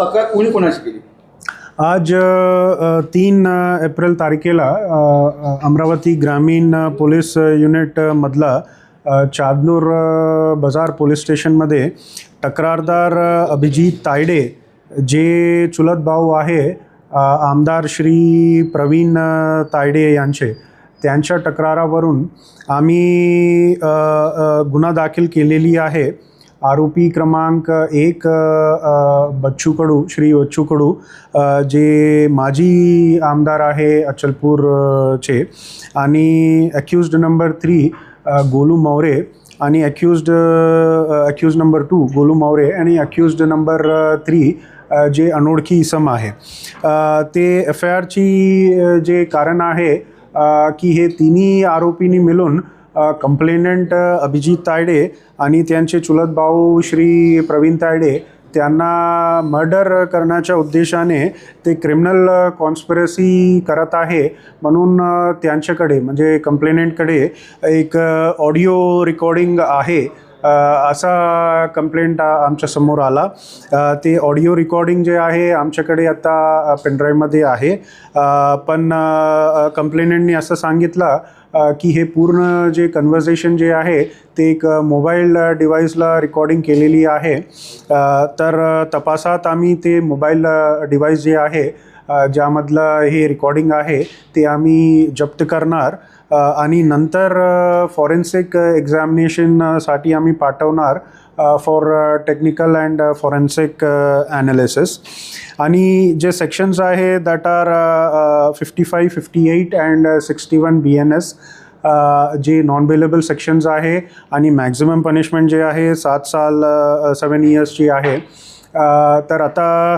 तक्रार कोणी कोणाची केली? आज 3 एप्रिल तारखेला अमरावती ग्रामीण पोलीस युनिटमधला चांदूर बाजार पोलीस स्टेशनमध्ये तक्रारदार अभिजित तायडे जे चुलत भाऊ आहे आमदार श्री प्रवीण तायडे यांचे, त्यांच्या तक्रारावरून आम्ही गुन्हा दाखल केलेली आहे. आरोपी क्रमांक 1 बच्चू कडू, श्री बच्चू कडू जे माजी आमदार आहे अचलपूरचे, आणि अक्यूज्ड नंबर 3 गोलू मौरे, आणि अक्यूज्ड नंबर 2 गोलू मौरे, आणि अक्यूज्ड नंबर 3 जे अनोळखी इसम आहे. ते FIRची जे कारण आहे की हे तिन्ही आरोपींनी मिळून कंप्लेनंट अभिजित तायडे आणि त्यांचे चुलत भाऊ श्री प्रवीण तायडे त्यांना मर्डर करण्याच्या उद्देशाने ते क्रिमिनल कॉन्स्पिरसी करत आहे, म्हणून त्यांच्याकडे म्हणजे कंप्लेनंटकडे एक ऑडिओ रेकॉर्डिंग आहे असा कंप्लेंट आमच्यासमोर आला. ते ऑडिओ रेकॉर्डिंग जे आहे आमच्याकडे आता पेनड्राईव्हमध्ये आहे, पण कंप्लेनंटनी असं सांगितलं की हे पूर्ण जे कन्व्हर्सेशन जे आहे ते एक मोबाईल डिव्हाइसला रेकॉर्डिंग केलेली आहे. तर तपासात आम्ही ते मोबाईल डिव्हाइस जे आहे ज्यामधलं हे रेकॉर्डिंग आहे ते आम्ही जप्त करणार आणि नंतर फॉरेन्सिक एक्झामिनेशनसाठी आम्ही पाठवणार for technical and forensic analysis. आणि जे सेक्शन्स आहे दॅट आर 55, 58 अँड 61 BNS जे नॉन बेलेबल सेक्शन्स आहे, आणि मॅक्झिमम पनिशमेंट जे आहे 7 साल 7 इयर्सची आहे. तर आता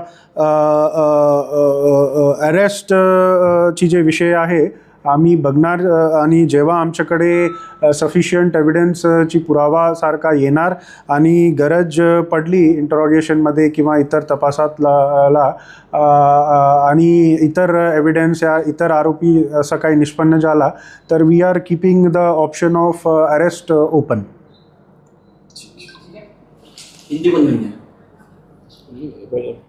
अरेस्टची जे विषय आहे आम्ही बघणार, आणि जेव्हा आमच्याकडे सफिशियंट एव्हिडन्सची पुरावासारखा येणार आणि गरज पडली इंटरॉगेशनमध्ये किंवा इतर तपासातला आणि इतर एव्हिडन्स या इतर आरोपी असं काही निष्पन्न झाला तर we are keeping the option of arrest open. Hindi